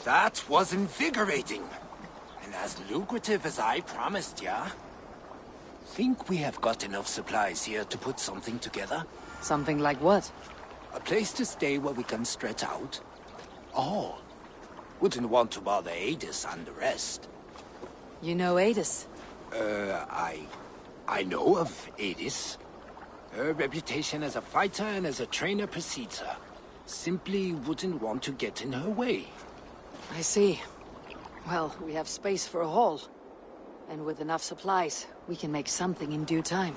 That was invigorating. And as lucrative as I promised ya. Think we have got enough supplies here to put something together? Something like what? A place to stay where we can stretch out. All. Wouldn't want to bother Adis and the rest. You know Adis? I know of Adis. Her reputation as a fighter and as a trainer precedes her. Simply wouldn't want to get in her way. I see. Well, we have space for a hall. And with enough supplies, we can make something in due time.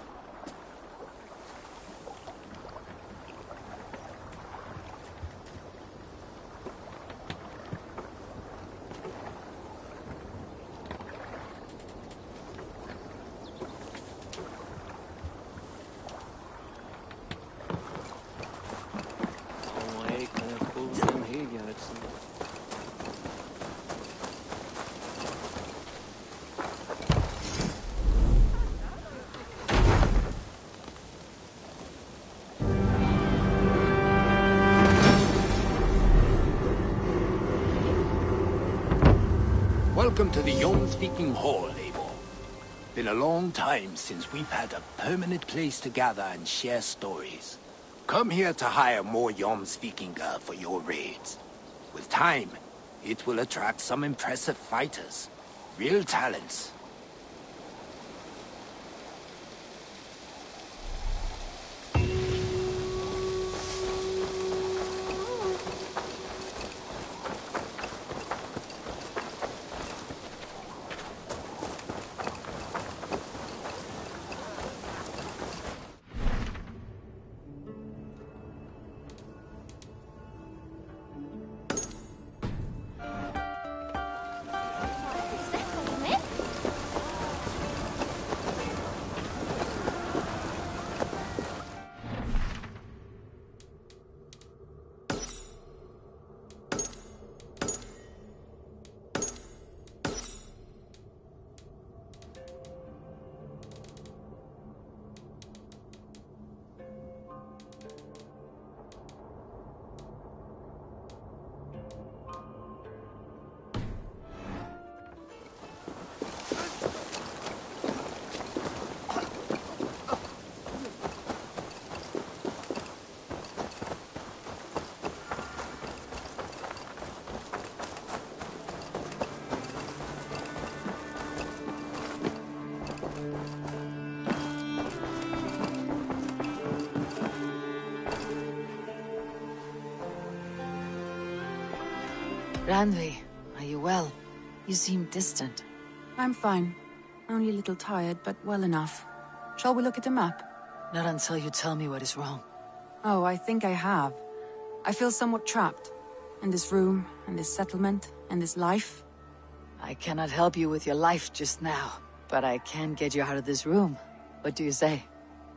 Welcome to the Jomsviking Hall, Eivor. Been a long time since we've had a permanent place to gather and share stories. Come here to hire more Jomsvikinger for your raids. With time, it will attract some impressive fighters. Real talents. Randvi, are you well? You seem distant. I'm fine. Only a little tired, but well enough. Shall we look at the map? Not until you tell me what is wrong. Oh, I think I have. I feel somewhat trapped. In this room, in this settlement, in this life. I cannot help you with your life just now, but I can get you out of this room. What do you say?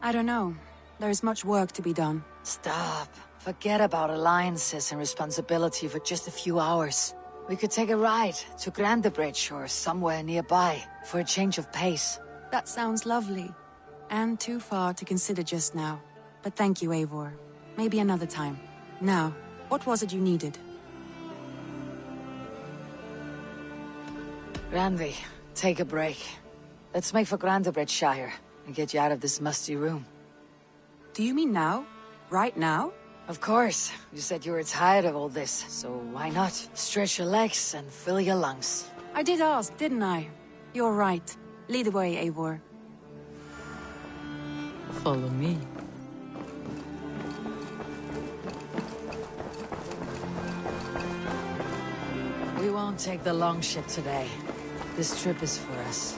I don't know. There is much work to be done. Stop. Forget about alliances and responsibility for just a few hours. We could take a ride to Grandebridge or somewhere nearby for a change of pace. That sounds lovely. And too far to consider just now. But thank you, Eivor. Maybe another time. Now, what was it you needed? Randvi, take a break. Let's make for Grandebridgeshire and get you out of this musty room. Do you mean now? Right now? Of course. You said you were tired of all this, so why not? Stretch your legs and fill your lungs. I did ask, didn't I? You're right. Lead the way, Eivor. Follow me. We won't take the long ship today. This trip is for us.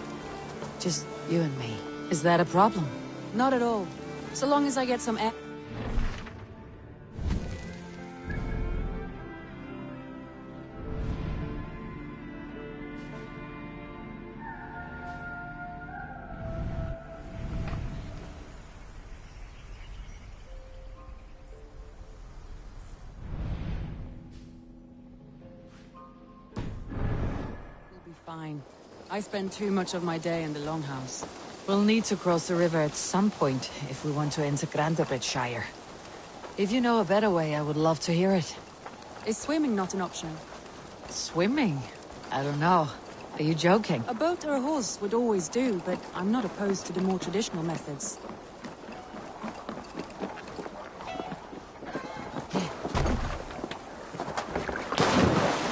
Just you and me. Is that a problem? Not at all. So long as I get some air. Fine. I spend too much of my day in the Longhouse. We'll need to cross the river at some point if we want to enter Grandebridgeshire. If you know a better way, I would love to hear it. Is swimming not an option? Swimming? I don't know. Are you joking? A boat or a horse would always do, but I'm not opposed to the more traditional methods.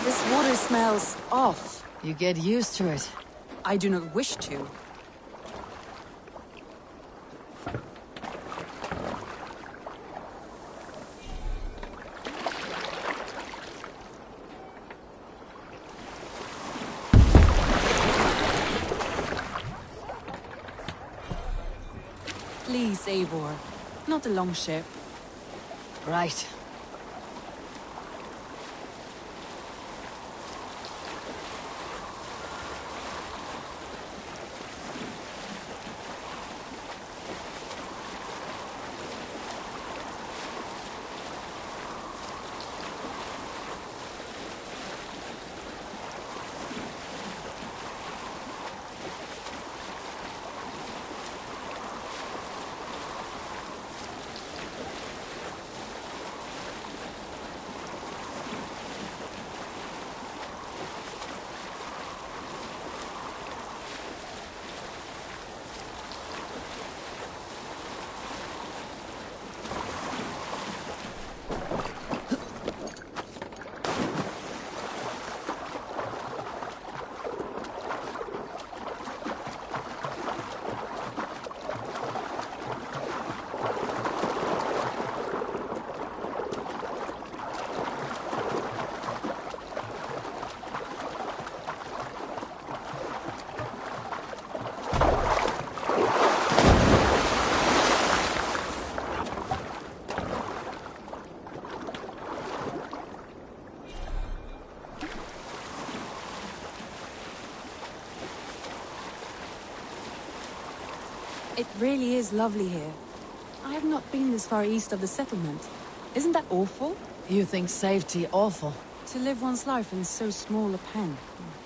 This water smells off. You get used to it. I do not wish to. Please, Eivor. Not a long ship. Right. It really is lovely here. I have not been this far east of the settlement. Isn't that awful? You think safety awful? To live one's life in so small a pen.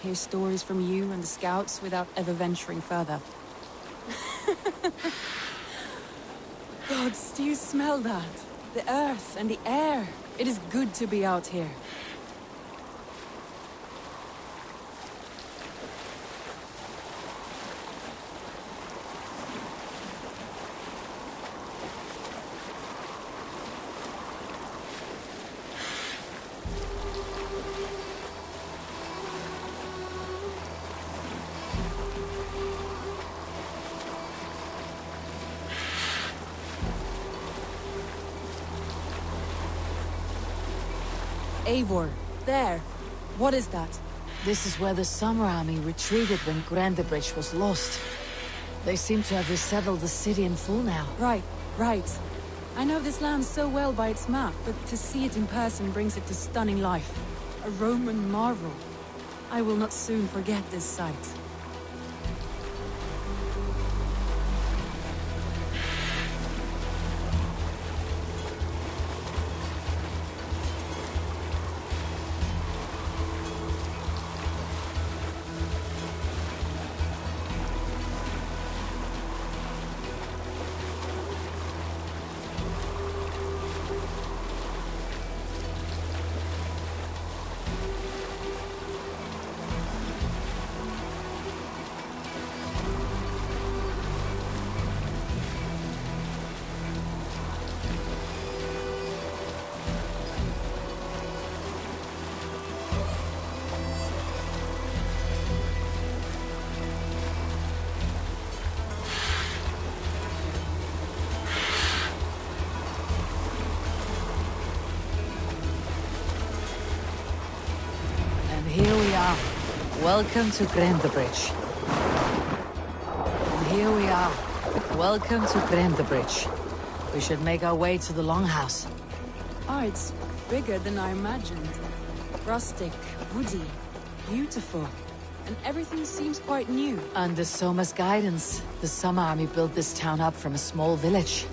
Hear stories from you and the scouts without ever venturing further. Gods, do you smell that? The earth and the air. It is good to be out here. Eivor, there. What is that? This is where the Summer Army retreated when Grandebridge was lost. They seem to have resettled the city in full now. Right, right. I know this land so well by its map, but to see it in person brings it to stunning life. A Roman marvel. I will not soon forget this sight. Here we are. Welcome to Grandebridge. And here we are. Welcome to Grandebridge. We should make our way to the Longhouse. Oh, it's bigger than I imagined. Rustic, woody, beautiful. And everything seems quite new. Under Soma's guidance, the Summer Army built this town up from a small village.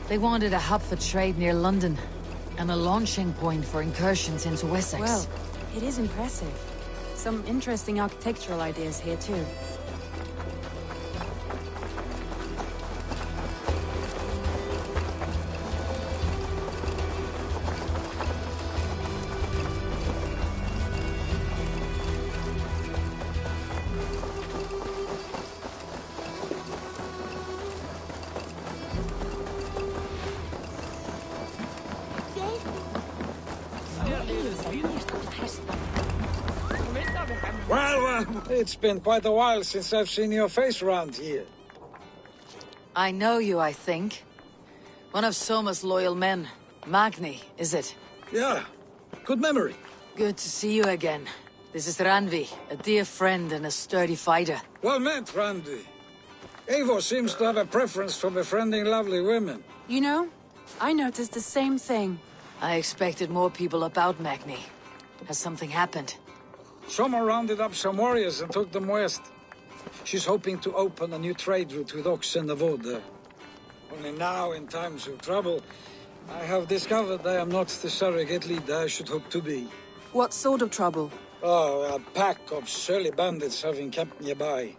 They wanted a hub for trade near London, and a launching point for incursions into Wessex. Well, it is impressive. Some interesting architectural ideas here too. Well, it's been quite a while since I've seen your face around here. I know you, I think. One of Soma's loyal men. Magni, is it? Yeah, good memory. Good to see you again. This is Ranvi, a dear friend and a sturdy fighter. Well met, Randy. Eivor seems to have a preference for befriending lovely women. You know, I noticed the same thing. I expected more people about Magni. Has something happened? Soma rounded up some warriors and took them west. She's hoping to open a new trade route with oxen of wood there. Only now, in times of trouble, I have discovered I am not the surrogate leader I should hope to be. What sort of trouble? Oh, a pack of surly bandits have encamped nearby,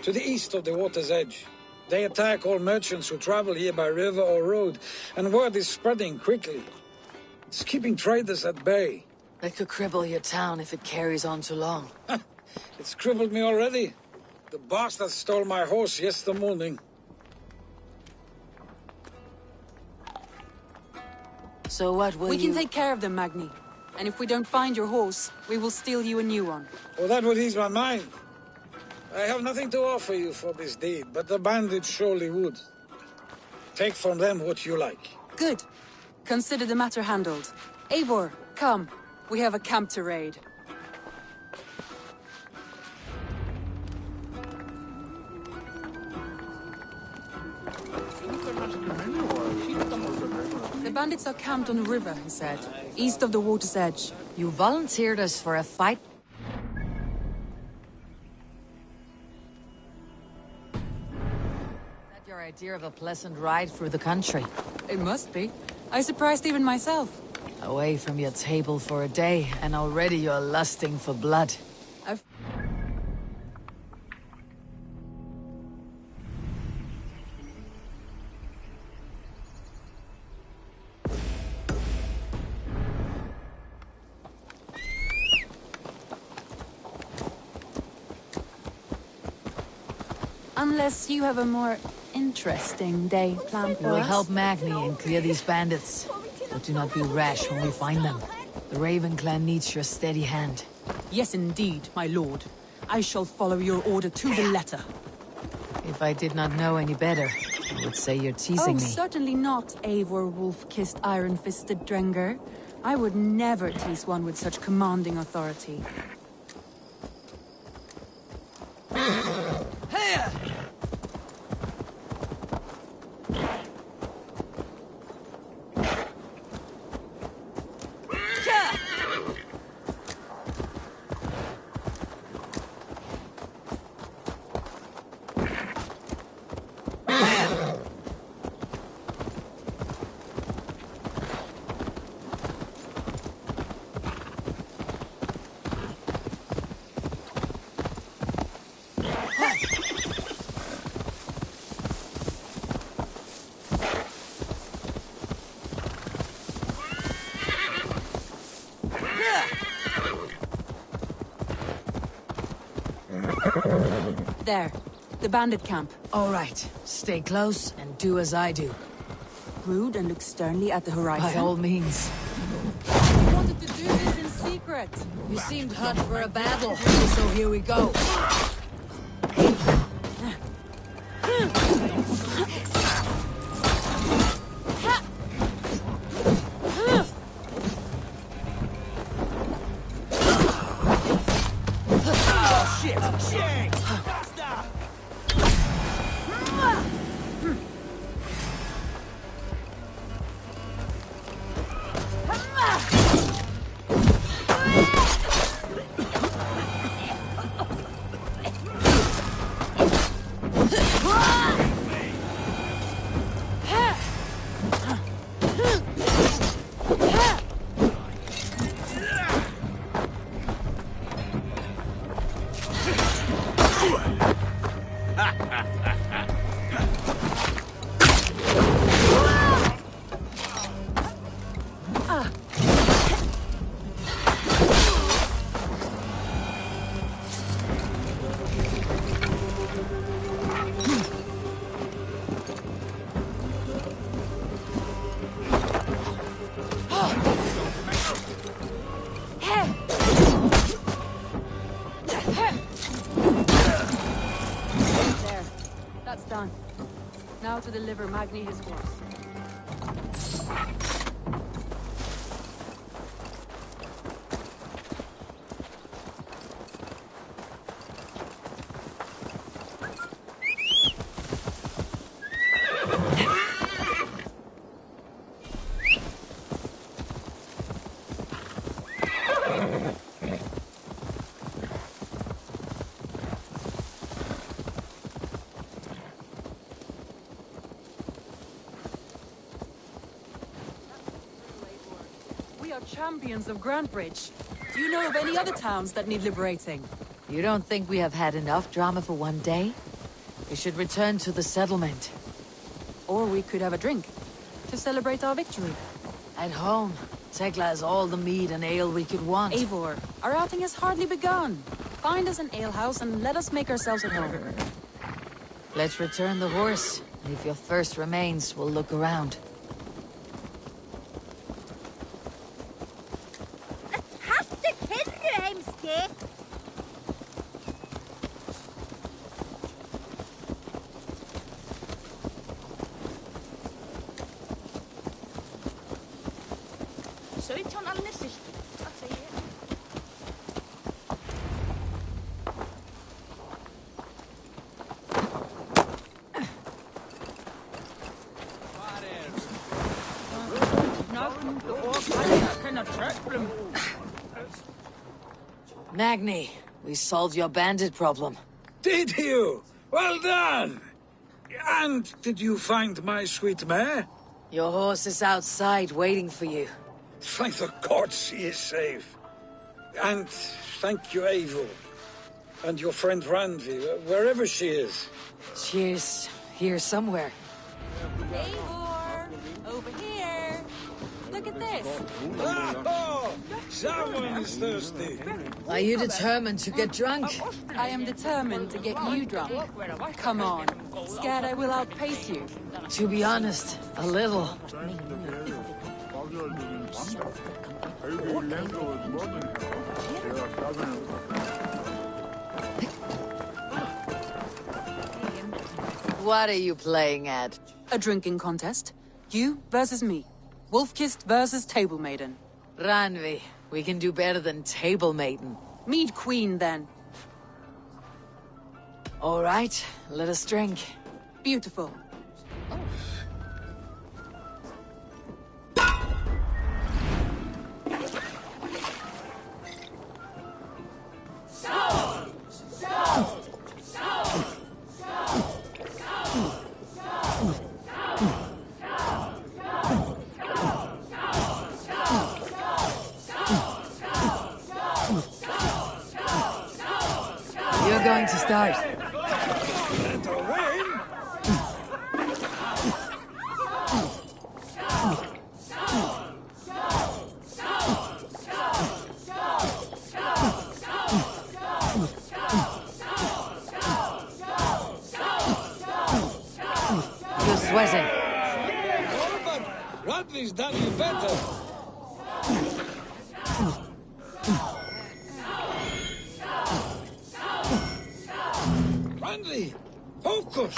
to the east of the water's edge. They attack all merchants who travel here by river or road, and word is spreading quickly. It's keeping traders at bay. That could cripple your town if it carries on too long. It's crippled me already. The bastard stole my horse yesterday morning. So what will We you... can take care of them, Magni. And if we don't find your horse, we will steal you a new one. Oh, that would ease my mind. I have nothing to offer you for this deed, but the bandits surely would. Take from them what you like. Good. Consider the matter handled. Eivor, come. We have a camp to raid. The bandits are camped on the river, he said. East of the water's edge. You volunteered us for a fight? Is that your idea of a pleasant ride through the country? It must be. I surprised even myself. Away from your table for a day, and already you're lusting for blood. I've... Unless you have a more interesting day planned for We'll us. help Magni and clear these bandits. But do not be rash when we find them. The Raven clan needs your steady hand. Yes, indeed, my lord. I shall follow your order to the letter. If I did not know any better, I would say you're teasing Oh, me. certainly not, Eivor wolf-kissed iron-fisted Drenger. I would never tease one with such commanding authority. There. The bandit camp. All right. Stay close and do as I do. Brood and look sternly at the horizon. By all means. You wanted to do this in secret. You seemed hot for a battle, so here we go. deliver Magni his horse. We are champions of Grantebridge. Do you know of any other towns that need liberating? You don't think we have had enough drama for one day? We should return to the settlement. Or we could have a drink, to celebrate our victory. At home, Tekla has all the mead and ale we could want. Eivor, our outing has hardly begun. Find us an alehouse and let us make ourselves at home. Let's return the horse. If your thirst remains, we'll look around. Magni, we solved your bandit problem. Did you? Well done! And did you find my sweet mare? Your horse is outside waiting for you. Thank the gods she is safe. And thank you, Eivor. And your friend Randi, wherever she is. She's here somewhere. Eivor! Over here! Look at this! Oh, someone is thirsty. Are you determined to get drunk? I am determined to get you drunk. Come on. Scared I will outpace you. To be honest, a little. What are you playing at? A drinking contest. You versus me. Wolf-kissed versus Table Maiden. Ranvi, we can do better than Table Maiden. Mead Queen, then. All right, let us drink. Beautiful. You're going to start. You're sweating. Radley's done you better. Radley, focus.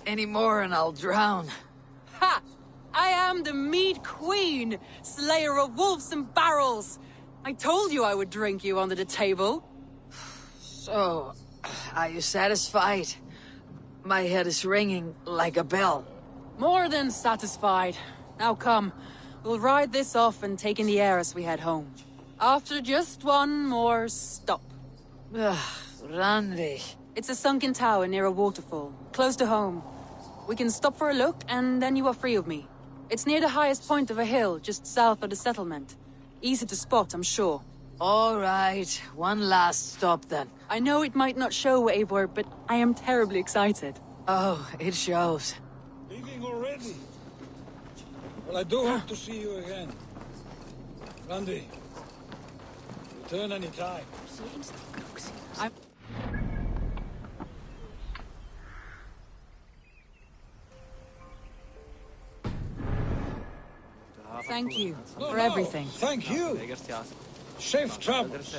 Any more and I'll drown. Ha! I am the Mead Queen, slayer of wolves and barrels. I told you I would drink you under the table. So, are you satisfied? My head is ringing like a bell. More than satisfied. Now come, we'll ride this off and take in the air as we head home. After just one more stop. Ranvi. It's a sunken tower near a waterfall, close to home. We can stop for a look, and then you are free of me. It's near the highest point of a hill, just south of the settlement. Easy to spot, I'm sure. All right, one last stop then. I know it might not show, Eivor, but I am terribly excited. Oh, it shows. Leaving already? Well, I do hope to see you again. Randy, Turn any time. I'm... Thank you for everything. Thank you. Safe travels.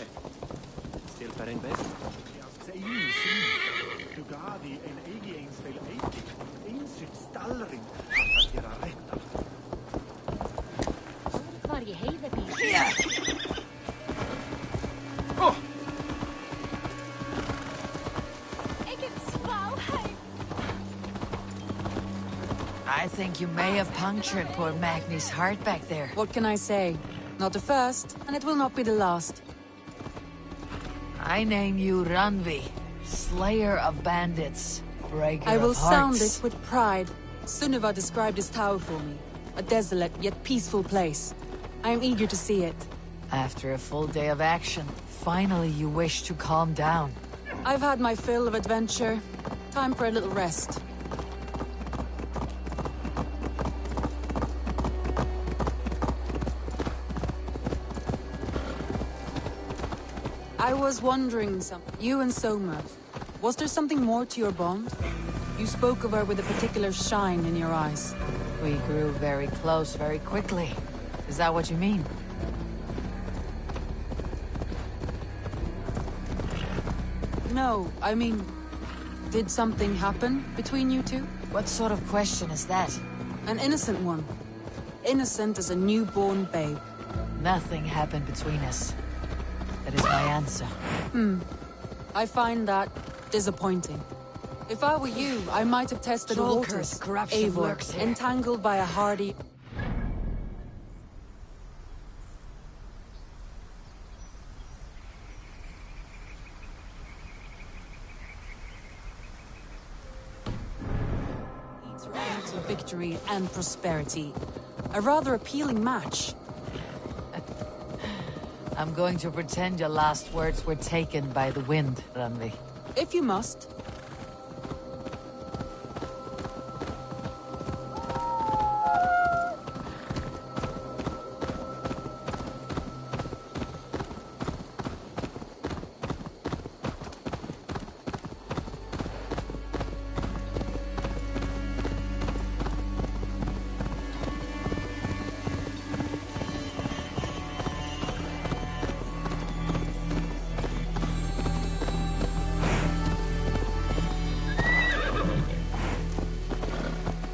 I think you may have punctured poor Magni's heart back there. What can I say? Not the first, and it will not be the last. I name you Ranvi, Slayer of Bandits, Breaker I will of Hearts. sound it with pride. Sunniva described this tower for me. A desolate yet peaceful place. I am eager to see it. After a full day of action, finally you wish to calm down. I've had my fill of adventure. Time for a little rest. I was wondering something. You and Soma, was there something more to your bond? You spoke of her with a particular shine in your eyes. We grew very close very quickly. Is that what you mean? No, I mean, did something happen between you two? What sort of question is that? An innocent one. Innocent as a newborn babe. Nothing happened between us. That is my answer. I find that disappointing. If I were you, I might have tested the Joel-cursed waters. corruption Eivor, lurks here. entangled by a hardy... to victory and prosperity. A rather appealing match. I'm going to pretend your last words were taken by the wind, Ranvi. If you must.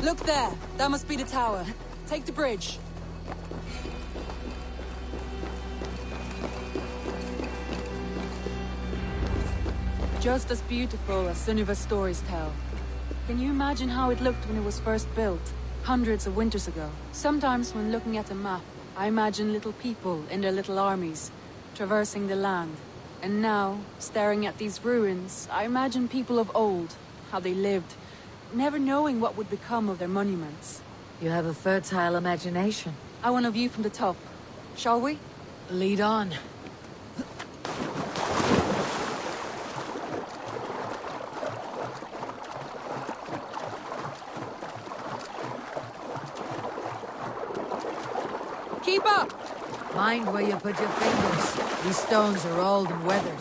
Look there! That must be the tower. Take the bridge. Just as beautiful as Sunniva's stories tell. Can you imagine how it looked when it was first built? Hundreds of winters ago. Sometimes when looking at a map, I imagine little people in their little armies, traversing the land. And now, staring at these ruins, I imagine people of old, how they lived, never knowing what would become of their monuments. You have a fertile imagination. I want a view from the top. Shall we? Lead on. Keep up! Mind where you put your fingers. These stones are old and weathered.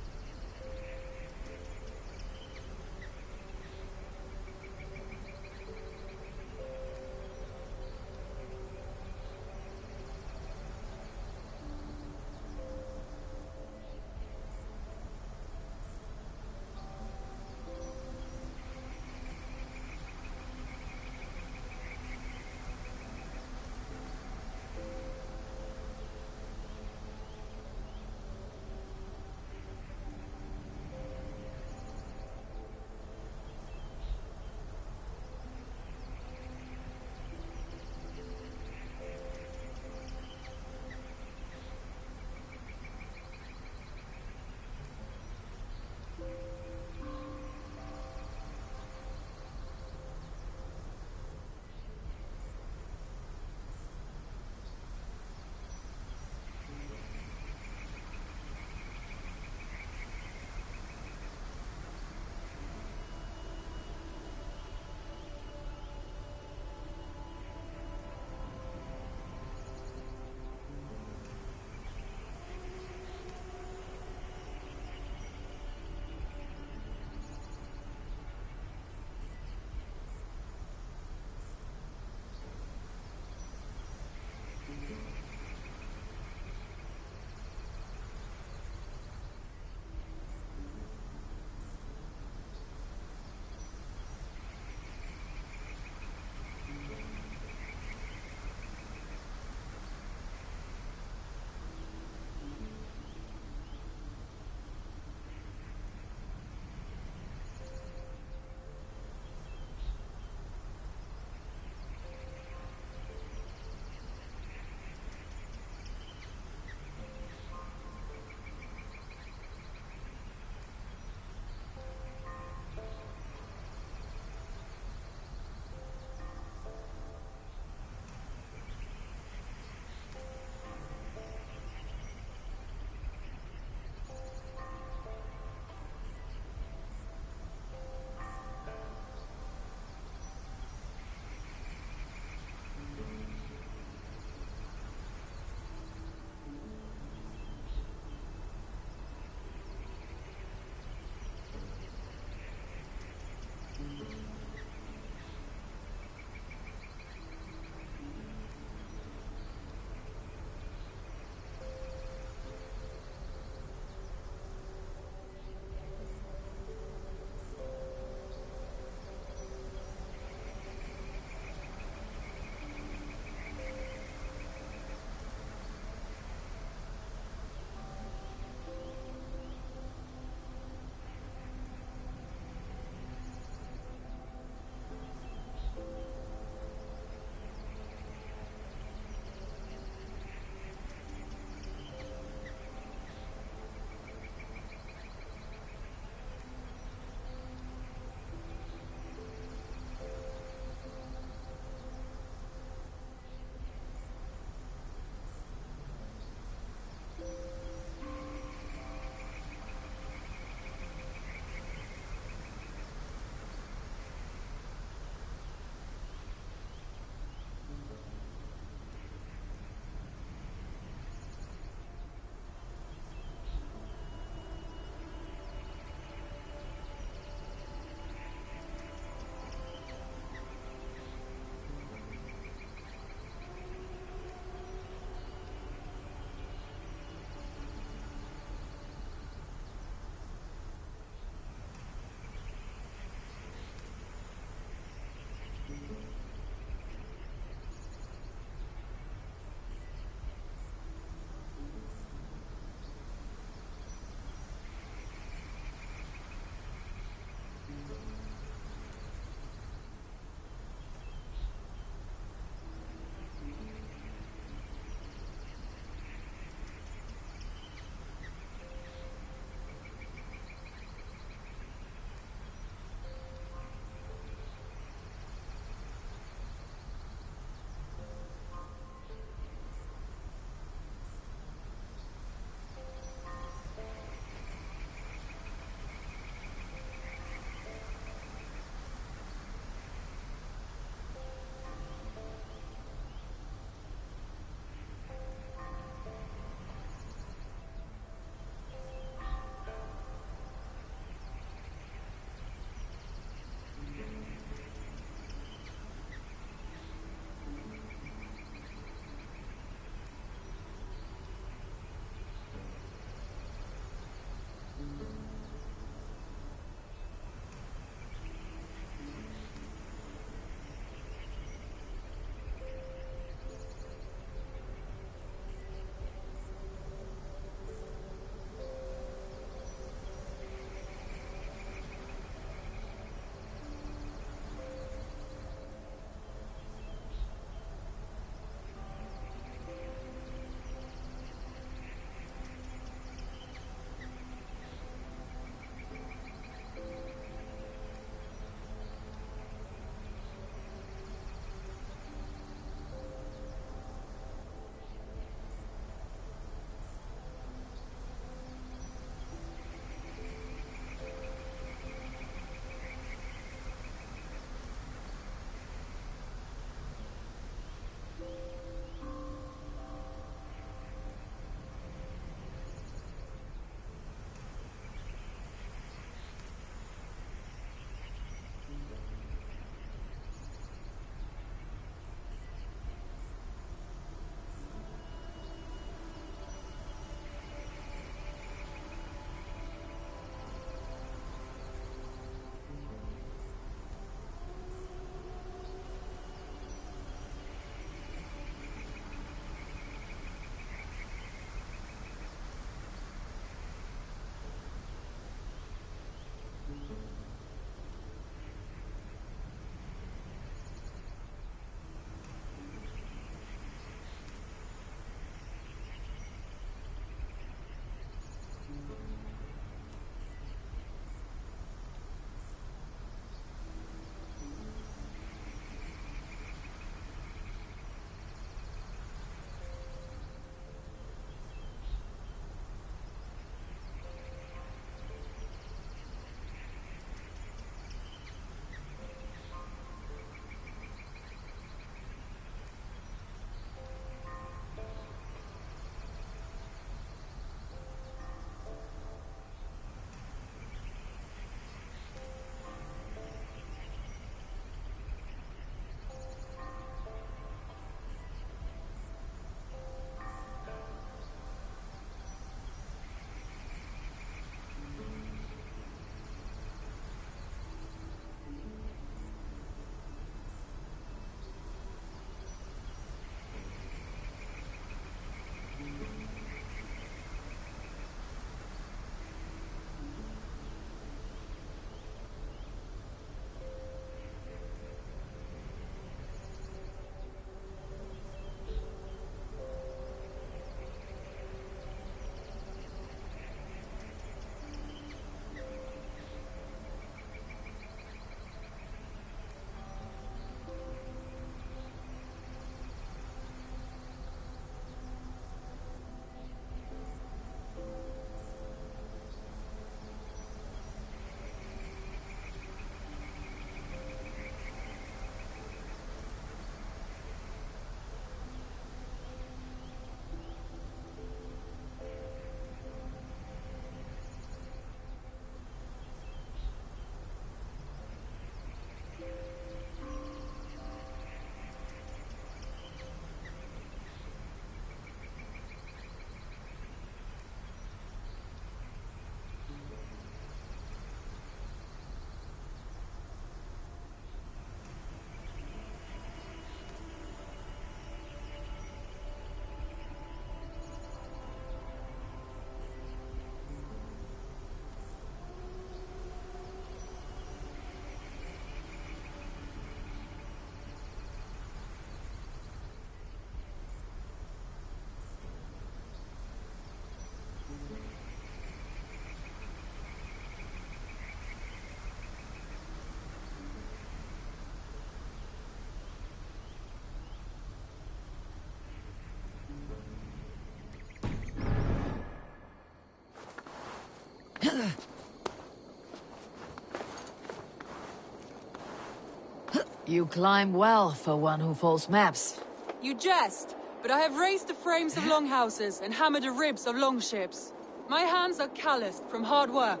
You climb well for one who folds maps. You jest, but I have raised the frames of longhouses and hammered the ribs of longships. My hands are calloused from hard work.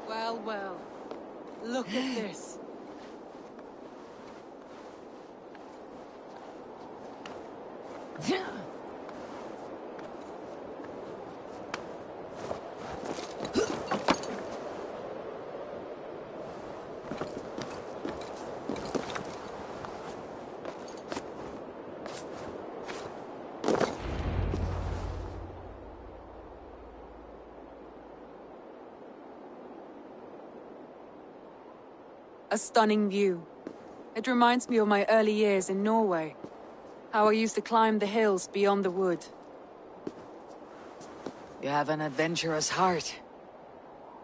Well, well. Look at this. A stunning view. It reminds me of my early years in Norway. How I used to climb the hills beyond the wood. You have an adventurous heart.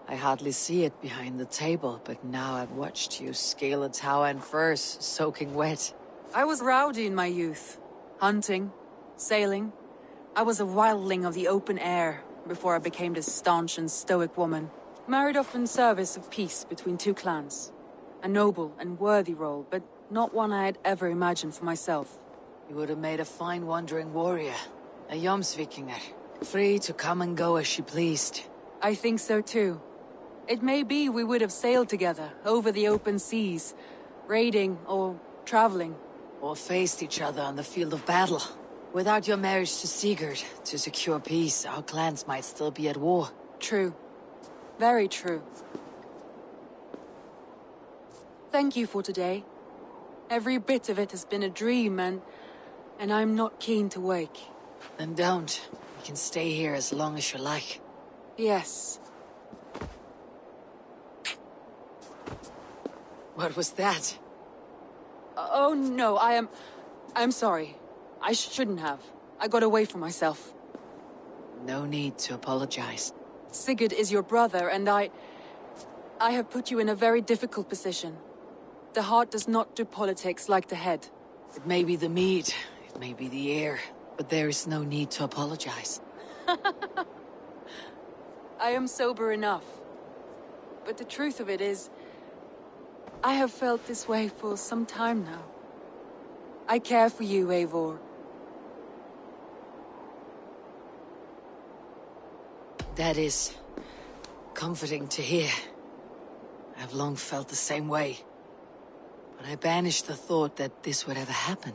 I hardly see it behind the table, but now I've watched you scale a tower in furs, soaking wet. I was rowdy in my youth. Hunting, sailing. I was a wildling of the open air, before I became this staunch and stoic woman. Married off in service of peace between two clans. A noble and worthy role, but not one I had ever imagined for myself. You would have made a fine wandering warrior. A Jomsvikinger. Free to come and go as she pleased. I think so too. It may be we would have sailed together, over the open seas, raiding or traveling. Or faced each other on the field of battle. Without your marriage to Sigurd, to secure peace, our clans might still be at war. True. Very true. Thank you for today. Every bit of it has been a dream, and I'm not keen to wake. Then don't. You can stay here as long as you like. Yes. What was that? Oh no, I'm sorry. I shouldn't have. I got away from myself. No need to apologize. Sigurd is your brother, and I have put you in a very difficult position. The heart does not do politics like the head. It may be the meat, it may be the air, but there is no need to apologize. I am sober enough. But the truth of it is, I have felt this way for some time now. I care for you, Eivor. That is comforting to hear. I've long felt the same way. But I banished the thought that this would ever happen.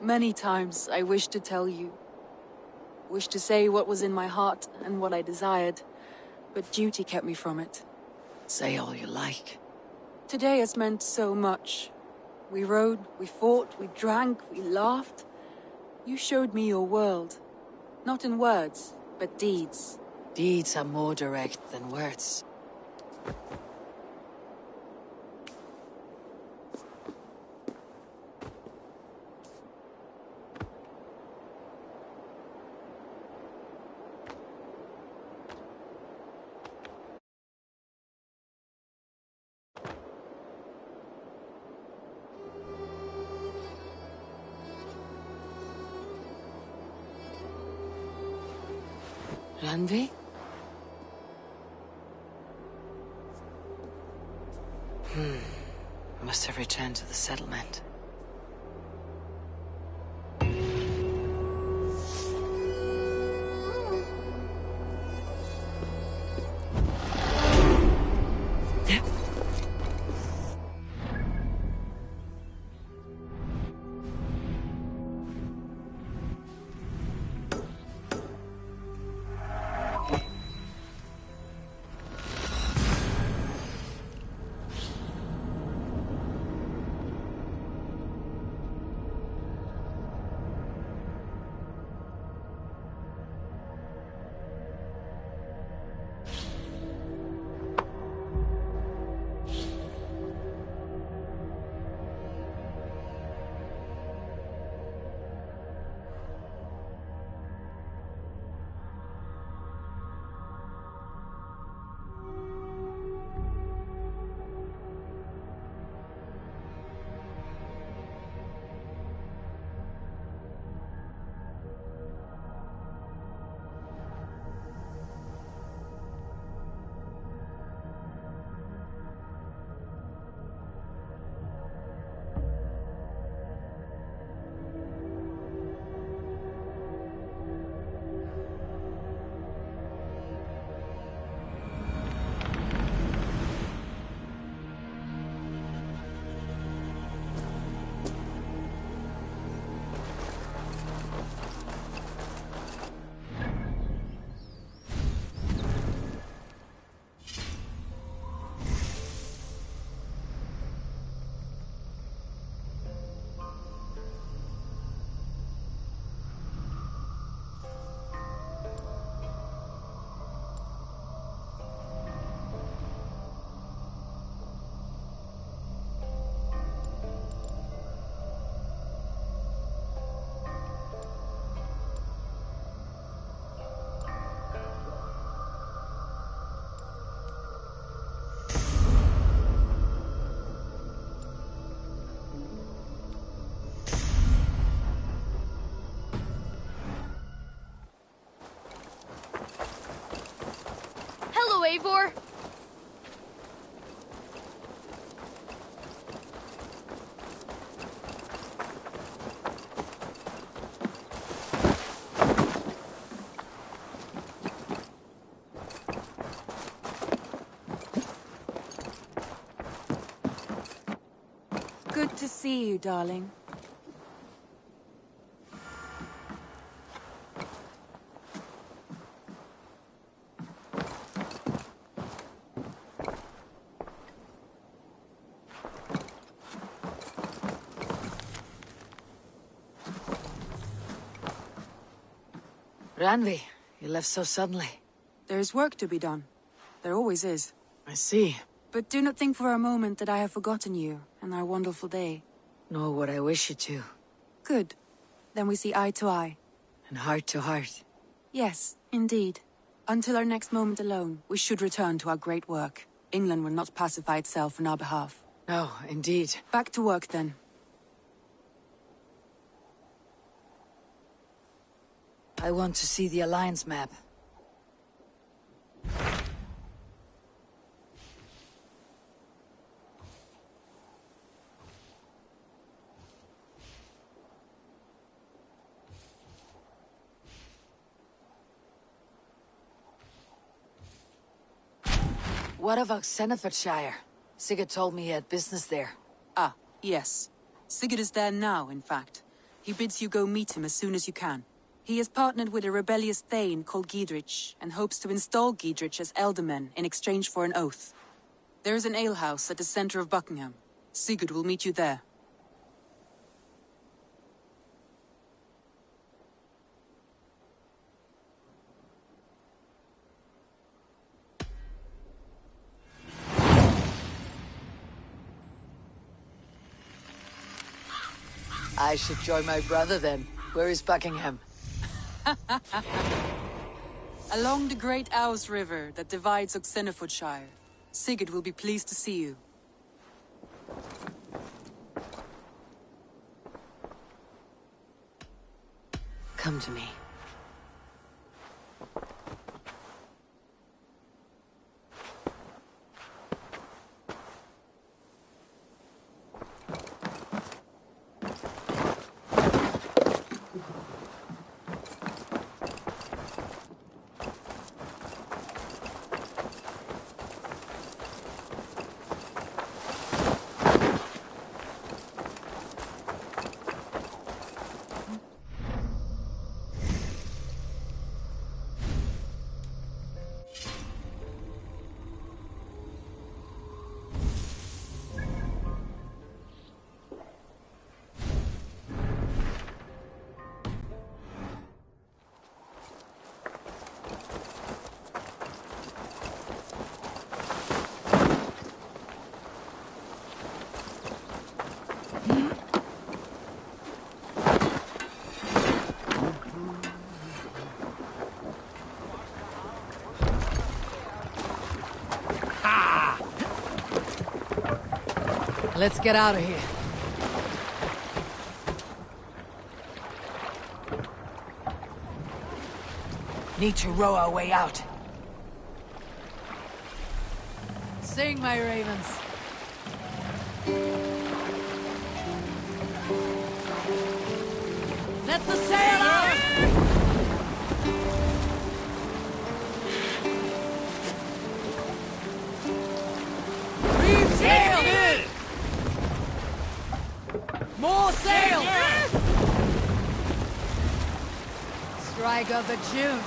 Many times I wished to tell you. Wished to say what was in my heart and what I desired. But duty kept me from it. Say all you like. Today has meant so much. We rode, we fought, we drank, we laughed. You showed me your world. Not in words, but deeds. Deeds are more direct than words. Randvi? Must have returned to the settlement. for? Good to see you, darling. Ranvi, you left so suddenly. There's work to be done. There always is. I see. But do not think for a moment that I have forgotten you and our wonderful day. Nor would I wish you to. Good. Then we see eye to eye. And heart to heart. Yes, indeed. Until our next moment alone, we should return to our great work. England will not pacify itself on our behalf. No, indeed. Back to work, then. I want to see the Alliance map. What of Oxenfordshire? Sigurd told me he had business there. Ah, yes. Sigurd is there now, in fact. He bids you go meet him as soon as you can. He has partnered with a rebellious Thane called Giedrich, and hopes to install Giedrich as Elderman in exchange for an oath. There is an alehouse at the center of Buckingham. Sigurd will meet you there. I should join my brother then. Where is Buckingham? Along the great Ouse River that divides Oxenfordshire. Sigurd will be pleased to see you. Come to me. Let's get out of here. Need to row our way out. Sing, my ravens. Let the sail out! Reef sail! More sail! Strike of the June.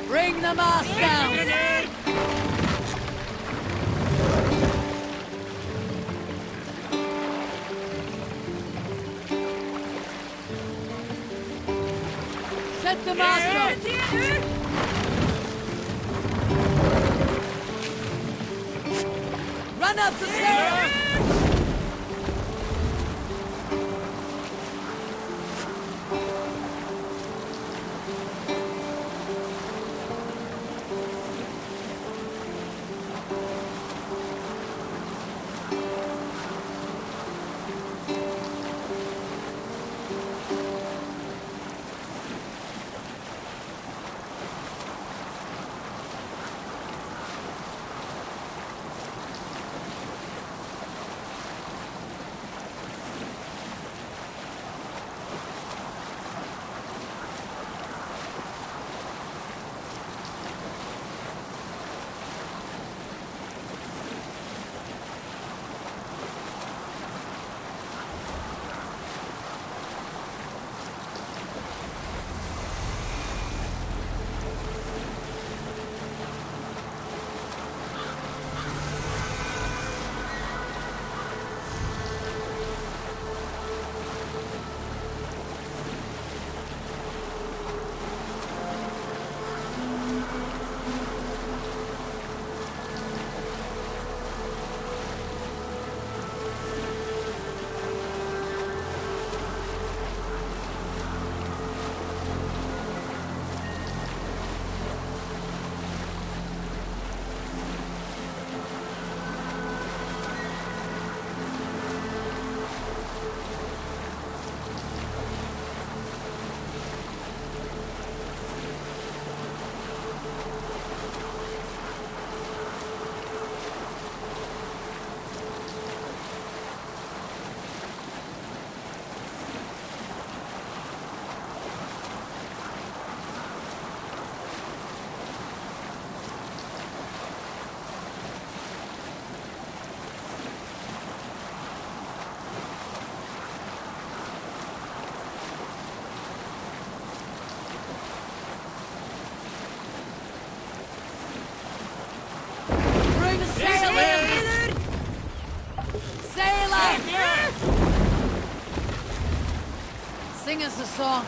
Bring the mast down! Set the mast up! Run up the stairs! Sing us a song.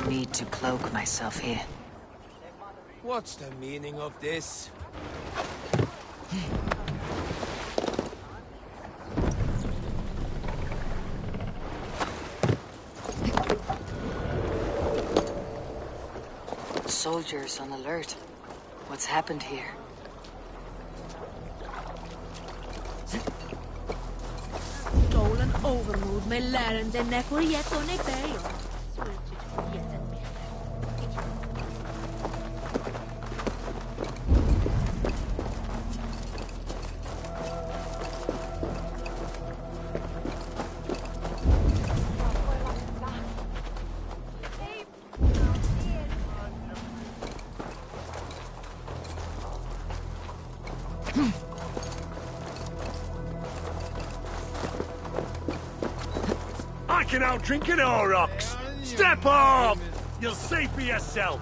Need to cloak myself here. What's the meaning of this? Soldiers on alert. What's happened here? Stolen overmood med lærerne for jetterne bag. I can outdrink an Aurochs! Step off! You'll see for yourself!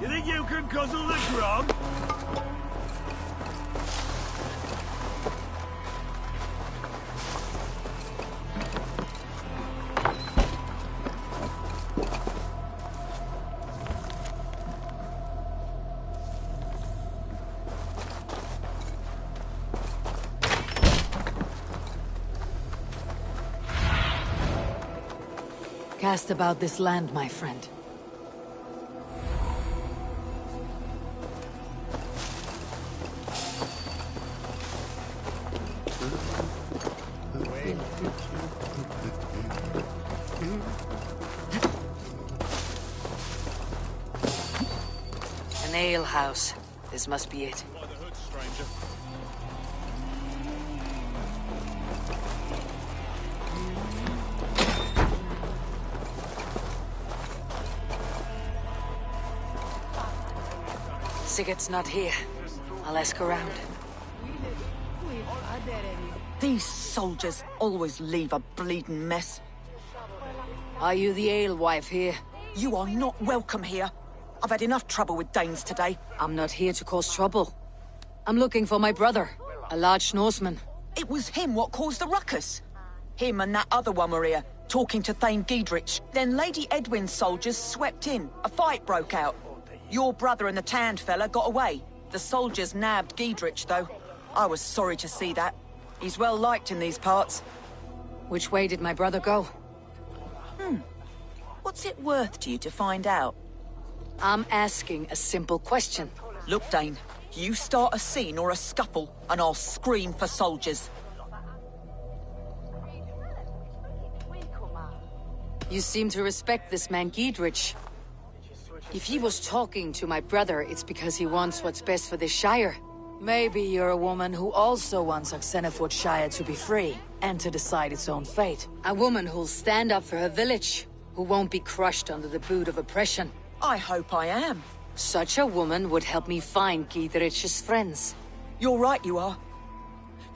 You think you can guzzle the grog? Cast about this land, my friend. ale house. This must be it. By the hood, stranger. Sigurd's not here. I'll ask around. These soldiers always leave a bleeding mess. Are you the alewife here? You are not welcome here. I've had enough trouble with Danes today. I'm not here to cause trouble. I'm looking for my brother, a large Norseman. It was him what caused the ruckus. Him and that other one were here, talking to Thane Giedrich. Then Lady Edwin's soldiers swept in. A fight broke out. Your brother and the tanned fella got away. The soldiers nabbed Giedrich, though. I was sorry to see that. He's well liked in these parts. Which way did my brother go? What's it worth to you to find out? I'm asking a simple question. Look, Dane, you start a scene or a scuffle, and I'll scream for soldiers. You seem to respect this man Giedrich. If he was talking to my brother, it's because he wants what's best for this Shire. Maybe you're a woman who also wants Oxenford Shire to be free, and to decide its own fate. A woman who'll stand up for her village, who won't be crushed under the boot of oppression. I hope I am. Such a woman would help me find Giedrich's friends. You're right, you are.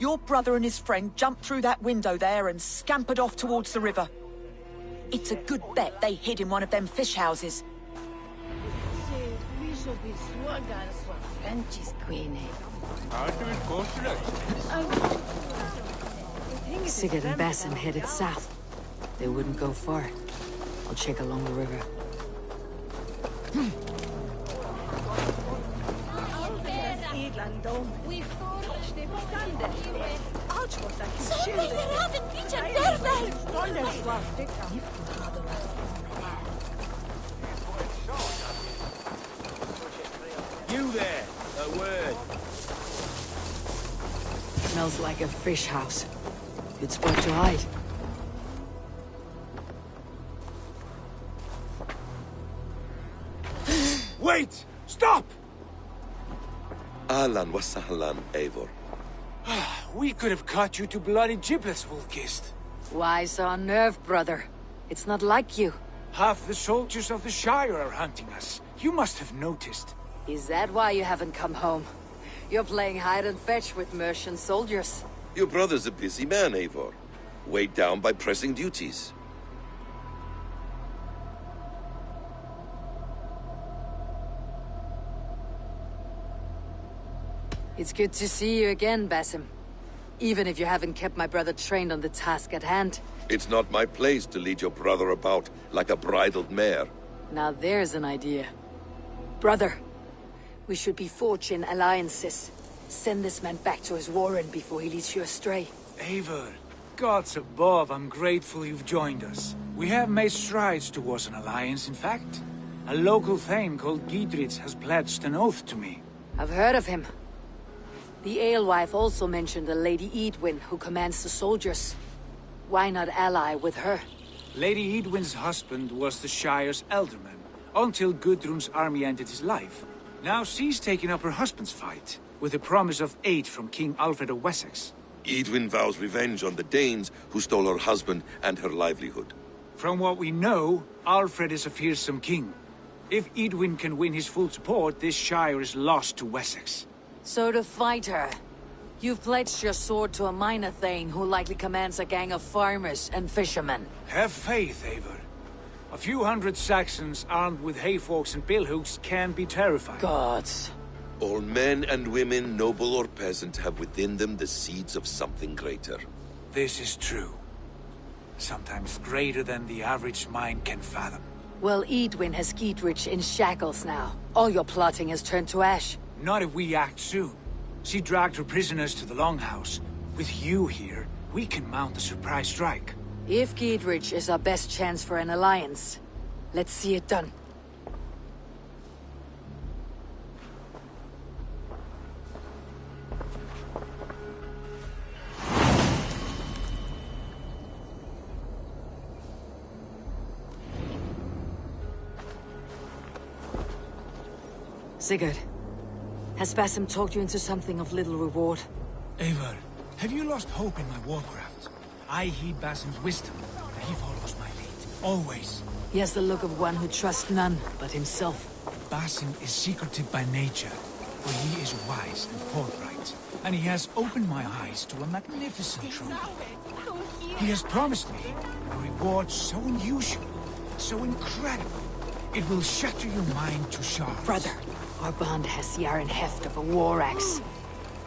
Your brother and his friend jumped through that window there and scampered off towards the river. It's a good bet they hid in one of them fish houses. Sigurd and Basim headed south. They wouldn't go far. I'll check along the river. You there, a word. Smells like a fish house. Good spot to hide. Wait! Stop! Ahlan wa sahlan, Eivor. We could have cut you to bloody giblets, Wolfkist. Why so unnerved, brother? It's not like you. Half the soldiers of the Shire are hunting us. You must have noticed. Is that why you haven't come home? You're playing hide and fetch with Mercian soldiers. Your brother's a busy man, Eivor. Weighed down by pressing duties. It's good to see you again, Basim. Even if you haven't kept my brother trained on the task at hand. It's not my place to lead your brother about like a bridled mare. Now there's an idea. Brother, we should be forging alliances. Send this man back to his warren before he leads you astray. Eivor, gods above, I'm grateful you've joined us. We have made strides towards an alliance, in fact. A local thane called Giedrich has pledged an oath to me. I've heard of him. The alewife also mentioned a Lady Edwin who commands the soldiers. Why not ally with her? Lady Edwin's husband was the Shire's elderman, until Gudrun's army ended his life. Now she's taken up her husband's fight, with the promise of aid from King Alfred of Wessex. Edwin vows revenge on the Danes who stole her husband and her livelihood. From what we know, Alfred is a fearsome king. If Edwin can win his full support, this Shire is lost to Wessex. So to fight her, you've pledged your sword to a minor thane who likely commands a gang of farmers and fishermen. Have faith, Eivor. A few hundred Saxons armed with hayforks and billhooks can be terrifying. Gods. All men and women, noble or peasant, have within them the seeds of something greater. This is true. Sometimes greater than the average mind can fathom. Well, Edwin has Giedrich in shackles now. All your plotting has turned to ash. Not if we act soon. She dragged her prisoners to the Longhouse. With you here, we can mount a surprise strike. If Giedrich is our best chance for an alliance, let's see it done. Sigurd, has Basim talked you into something of little reward? Eivor, have you lost hope in my warcraft? I heed Basim's wisdom, but he follows my lead. Always. He has the look of one who trusts none but himself. Basim is secretive by nature, but he is wise and forthright, and he has opened my eyes to a magnificent trophy. He has promised me a reward so unusual, so incredible, it will shatter your mind to shards. Brother, our bond has the iron heft of a war axe.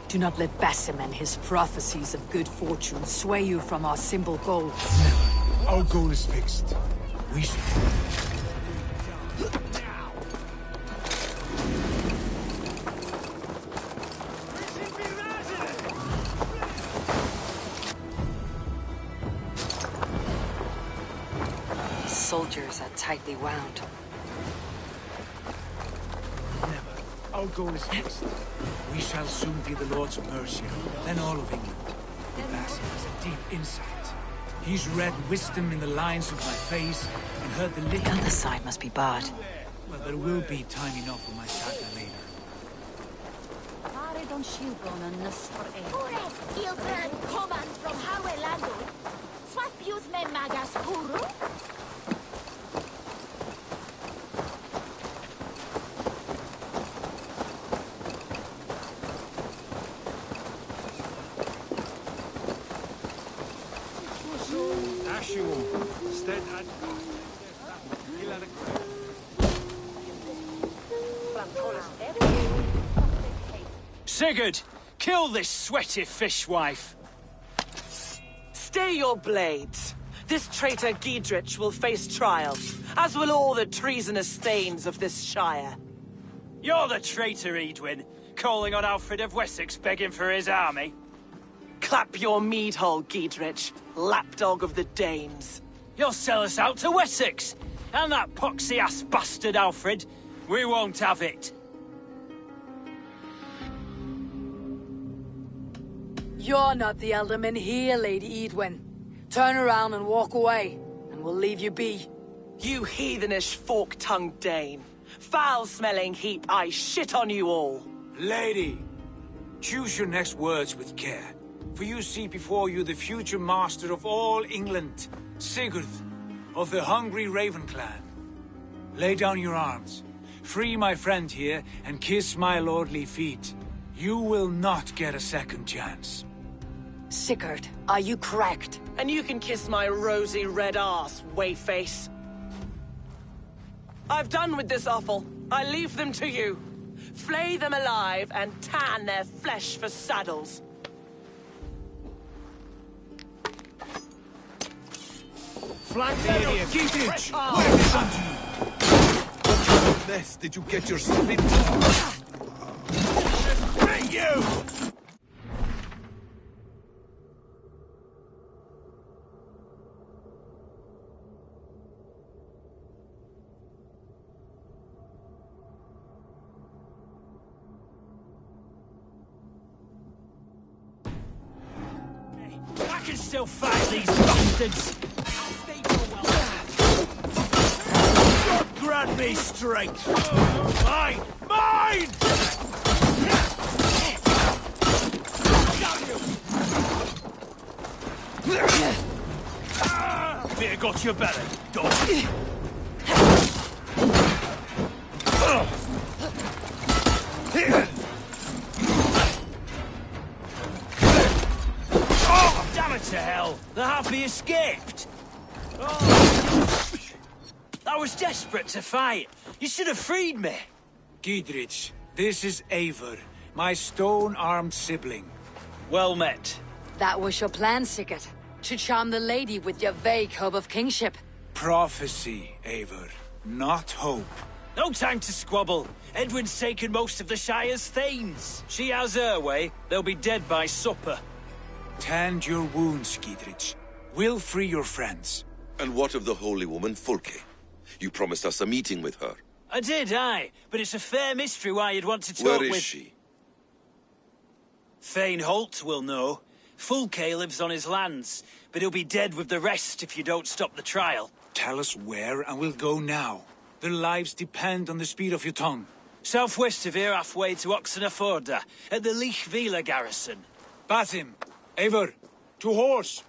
Do not let Basim and his prophecies of good fortune sway you from our simple goal. Never. Our goal is fixed. We shall. Soldiers are tightly wound. Never. Our goal is fixed. We shall soon be the Lords of Mercia, then all of England. Basim has a deep insight. He's read wisdom in the lines of my face and heard the The other side must be barred. Well, there will be time enough for my saga later. Sigurd, kill this sweaty fishwife. Stay your blades. This traitor Giedrich will face trial, as will all the treasonous thanes of this shire. You're the traitor, Edwin, calling on Alfred of Wessex begging for his army. Clap your mead hole, Giedrich, lapdog of the Danes. You'll sell us out to Wessex, and that poxy-ass bastard Alfred. We won't have it. You're not the alderman here, Lady Edwin. Turn around and walk away, and we'll leave you be. You heathenish fork-tongued Dane. Foul-smelling heap, I shit on you all. Lady, choose your next words with care, for you see before you the future master of all England, Sigurd, of the hungry Raven clan. Lay down your arms, free my friend here, and kiss my lordly feet. You will not get a second chance. Sigurd, are you cracked? And you can kiss my rosy red ass, wayface. I've done with this offal. I leave them to you. Flay them alive and tan their flesh for saddles. Flank the idiot! Giedrich! Where is unto you? What mess did you get yourself into? Bring you! I can still fight these bastards! God grant me strength! Mine! Mine! Beer got your belly, dog. Oh, damn it to hell! The Harpy escaped! Oh. I was desperate to fight. You should have freed me. Giedrich, this is Eivor, my stone-armed sibling. Well met. That was your plan, Sigurd. To charm the lady with your vague hope of kingship. Prophecy, Eivor, not hope. No time to squabble. Edwin's taken most of the Shire's thanes. She has her way. They'll be dead by supper. Tend your wounds, Giedrich. We'll free your friends. And what of the holy woman Fulke? You promised us a meeting with her. I did, aye. But it's a fair mystery why you'd want to talk with... Where is she? Thane Holt will know. Fulke lives on his lands, but he'll be dead with the rest if you don't stop the trial. Tell us where, and we'll go now. Their lives depend on the speed of your tongue. Southwest of here, halfway to Oxenaforda, at the Leich Vila garrison. Basim, Eivor, to horse!